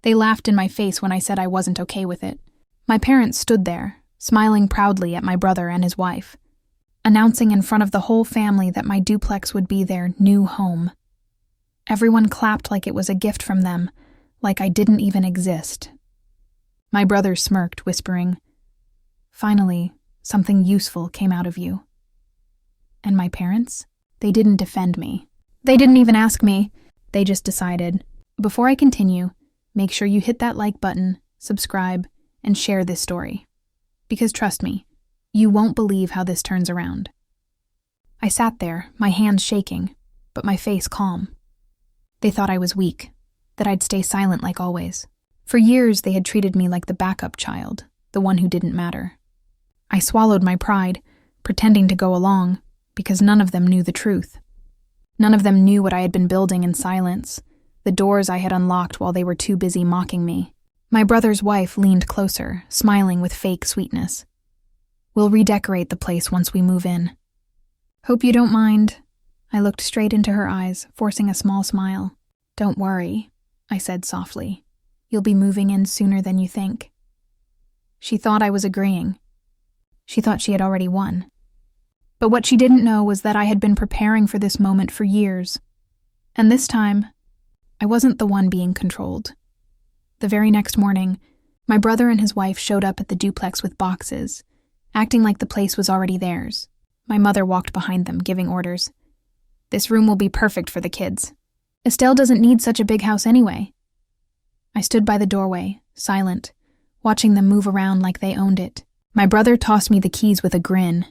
They laughed in my face when I said I wasn't okay with it. My parents stood there, smiling proudly at my brother and his wife, announcing in front of the whole family that my duplex would be their new home. Everyone clapped like it was a gift from them, like I didn't even exist. My brother smirked, whispering, "Finally, something useful came out of you." And my parents? They didn't defend me. They didn't even ask me. They just decided, before I continue, make sure you hit that like button, subscribe, and share this story. Because trust me, you won't believe how this turns around. I sat there, my hands shaking, but my face calm. They thought I was weak, that I'd stay silent like always. For years, they had treated me like the backup child, the one who didn't matter. I swallowed my pride, pretending to go along, because none of them knew the truth. None of them knew what I had been building in silence, the doors I had unlocked while they were too busy mocking me. My brother's wife leaned closer, smiling with fake sweetness. "We'll redecorate the place once we move in." "Hope you don't mind." I looked straight into her eyes, forcing a small smile. "Don't worry," I said softly. "You'll be moving in sooner than you think." She thought I was agreeing. She thought she had already won. But what she didn't know was that I had been preparing for this moment for years. And this time, I wasn't the one being controlled. The very next morning, my brother and his wife showed up at the duplex with boxes, acting like the place was already theirs. My mother walked behind them, giving orders. "This room will be perfect for the kids. Estelle doesn't need such a big house anyway." I stood by the doorway, silent, watching them move around like they owned it. My brother tossed me the keys with a grin.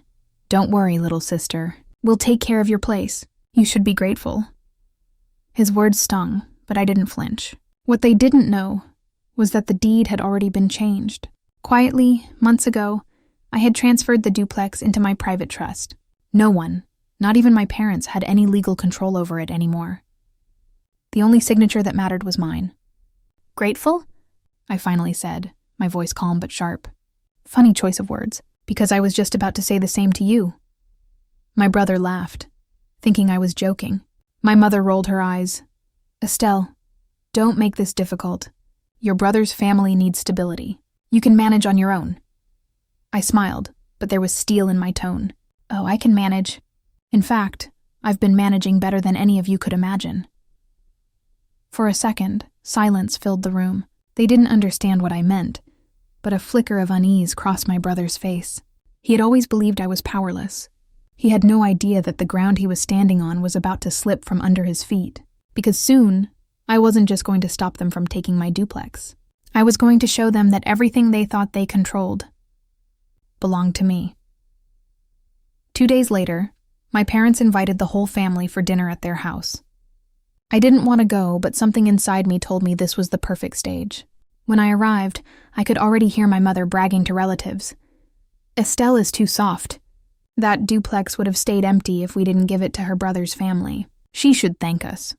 "Don't worry, little sister. We'll take care of your place. You should be grateful." His words stung, but I didn't flinch. What they didn't know was that the deed had already been changed. Quietly, months ago, I had transferred the duplex into my private trust. No one, not even my parents, had any legal control over it anymore. The only signature that mattered was mine. "Grateful?" I finally said, my voice calm but sharp. Funny choice of words, because I was just about to say the same to you. My brother laughed, thinking I was joking. My mother rolled her eyes. "Estelle, don't make this difficult. Your brother's family needs stability. You can manage on your own." I smiled, but there was steel in my tone. "Oh, I can manage. In fact, I've been managing better than any of you could imagine." For a second, silence filled the room. They didn't understand what I meant, but a flicker of unease crossed my brother's face. He had always believed I was powerless. He had no idea that the ground he was standing on was about to slip from under his feet, because soon, I wasn't just going to stop them from taking my duplex. I was going to show them that everything they thought they controlled belonged to me. 2 days later, my parents invited the whole family for dinner at their house. I didn't want to go, but something inside me told me this was the perfect stage. When I arrived, I could already hear my mother bragging to relatives. "Estelle is too soft. That duplex would have stayed empty if we didn't give it to her brother's family. She should thank us."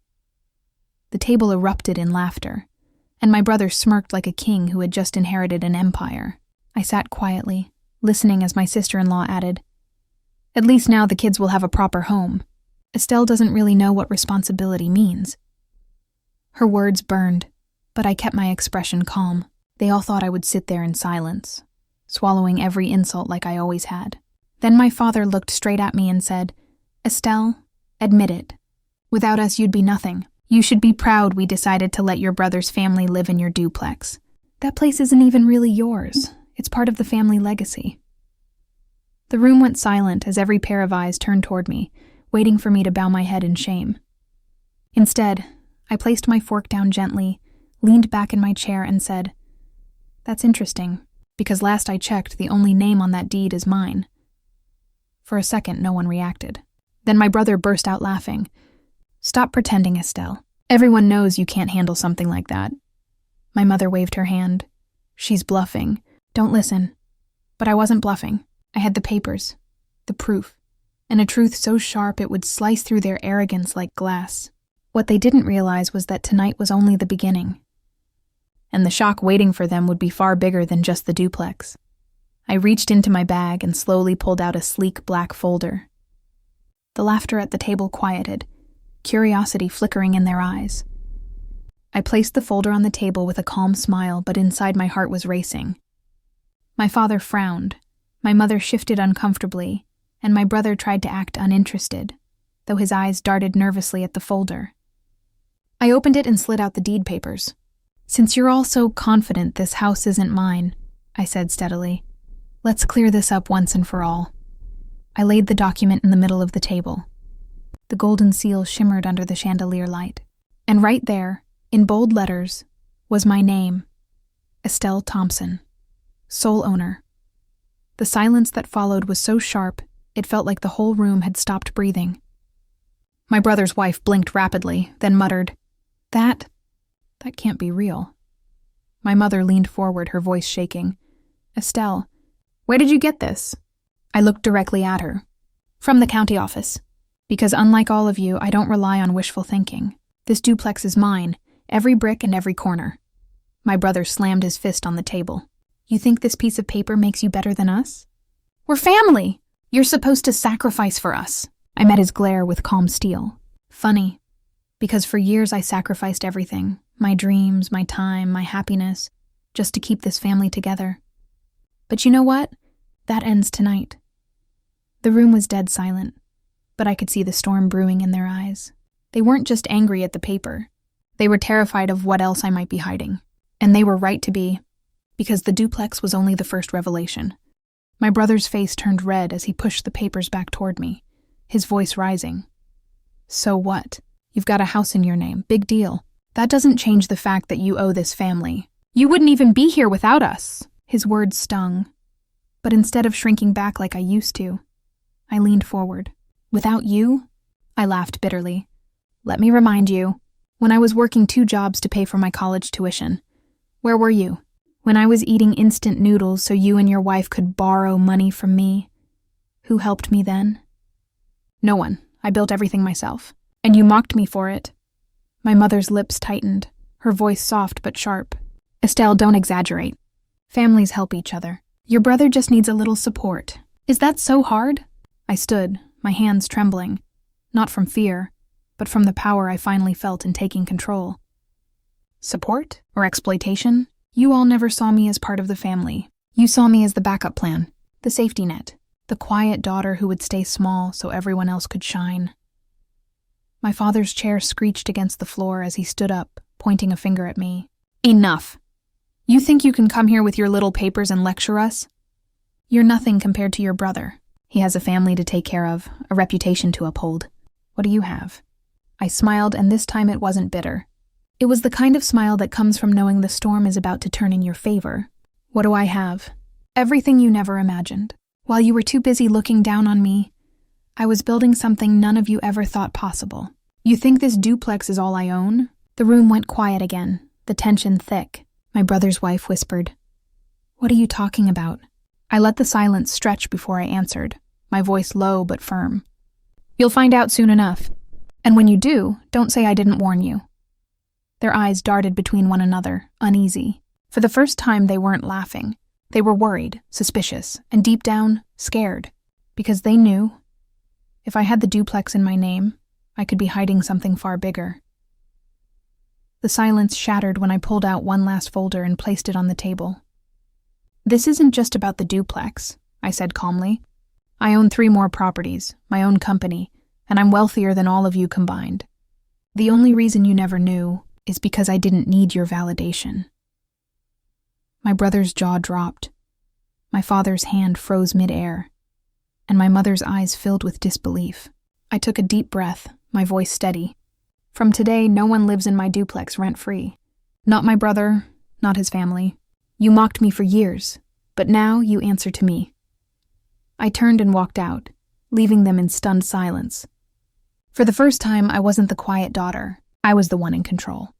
The table erupted in laughter, and my brother smirked like a king who had just inherited an empire. I sat quietly, listening as my sister-in-law added, "At least now the kids will have a proper home. Estelle doesn't really know what responsibility means." Her words burned, but I kept my expression calm. They all thought I would sit there in silence, swallowing every insult like I always had. Then my father looked straight at me and said, "Estelle, admit it. Without us, you'd be nothing. You should be proud we decided to let your brother's family live in your duplex. That place isn't even really yours. It's part of the family legacy." The room went silent as every pair of eyes turned toward me, waiting for me to bow my head in shame. Instead, I placed my fork down gently, leaned back in my chair, and said, "That's interesting, because last I checked, the only name on that deed is mine." For a second, no one reacted. Then my brother burst out laughing. "Stop pretending, Estelle. Everyone knows you can't handle something like that." My mother waved her hand. "She's bluffing. Don't listen." But I wasn't bluffing. I had the papers, the proof, and a truth so sharp it would slice through their arrogance like glass. What they didn't realize was that tonight was only the beginning, and the shock waiting for them would be far bigger than just the duplex. I reached into my bag and slowly pulled out a sleek black folder. The laughter at the table quieted, curiosity flickering in their eyes. I placed the folder on the table with a calm smile, but inside my heart was racing. My father frowned, my mother shifted uncomfortably, and my brother tried to act uninterested, though his eyes darted nervously at the folder. I opened it and slid out the deed papers. "Since you're all so confident this house isn't mine," I said steadily, "let's clear this up once and for all." I laid the document in the middle of the table. The golden seal shimmered under the chandelier light, and right there, in bold letters, was my name, Estelle Thompson, sole owner. The silence that followed was so sharp, it felt like the whole room had stopped breathing. My brother's wife blinked rapidly, then muttered, That can't be real." My mother leaned forward, her voice shaking. "Estelle, where did you get this?" I looked directly at her. "From the county office. Because unlike all of you, I don't rely on wishful thinking. This duplex is mine, every brick and every corner." My brother slammed his fist on the table. "You think this piece of paper makes you better than us? We're family! You're supposed to sacrifice for us." I met his glare with calm steel. Funny, because for years I sacrificed everything, my dreams, my time, my happiness, just to keep this family together. But you know what? That ends tonight. The room was dead silent, but I could see the storm brewing in their eyes. They weren't just angry at the paper. They were terrified of what else I might be hiding. And they were right to be, because the duplex was only the first revelation. My brother's face turned red as he pushed the papers back toward me, his voice rising. "So what? You've got a house in your name. Big deal. That doesn't change the fact that you owe this family. You wouldn't even be here without us." His words stung. But instead of shrinking back like I used to, I leaned forward. "Without you?" I laughed bitterly. "Let me remind you, when I was working 2 jobs to pay for my college tuition, where were you? When I was eating instant noodles so you and your wife could borrow money from me, who helped me then? No one. I built everything myself. And you mocked me for it." My mother's lips tightened, her voice soft but sharp. "Estelle, don't exaggerate. Families help each other. Your brother just needs a little support. Is that so hard?" I stood, my hands trembling, not from fear, but from the power I finally felt in taking control. "Support? Or exploitation? You all never saw me as part of the family. You saw me as the backup plan, the safety net, the quiet daughter who would stay small so everyone else could shine." My father's chair screeched against the floor as he stood up, pointing a finger at me. "Enough! You think you can come here with your little papers and lecture us? You're nothing compared to your brother. He has a family to take care of, a reputation to uphold. What do you have?" I smiled, and this time it wasn't bitter. It was the kind of smile that comes from knowing the storm is about to turn in your favor. "What do I have? Everything you never imagined. While you were too busy looking down on me, I was building something none of you ever thought possible. You think this duplex is all I own?" The room went quiet again, the tension thick. My brother's wife whispered, "What are you talking about?" I let the silence stretch before I answered, my voice low but firm. "You'll find out soon enough. And when you do, don't say I didn't warn you." Their eyes darted between one another, uneasy. For the first time, they weren't laughing. They were worried, suspicious, and deep down, scared. Because they knew, if I had the duplex in my name, I could be hiding something far bigger. The silence shattered when I pulled out one last folder and placed it on the table. "This isn't just about the duplex," I said calmly. "I own 3 more properties, my own company, and I'm wealthier than all of you combined. The only reason you never knew is because I didn't need your validation." My brother's jaw dropped. My father's hand froze mid-air, and my mother's eyes filled with disbelief. I took a deep breath, my voice steady. "From today, no one lives in my duplex rent-free. Not my brother, not his family. You mocked me for years, but now you answer to me." I turned and walked out, leaving them in stunned silence. For the first time, I wasn't the quiet daughter. I was the one in control.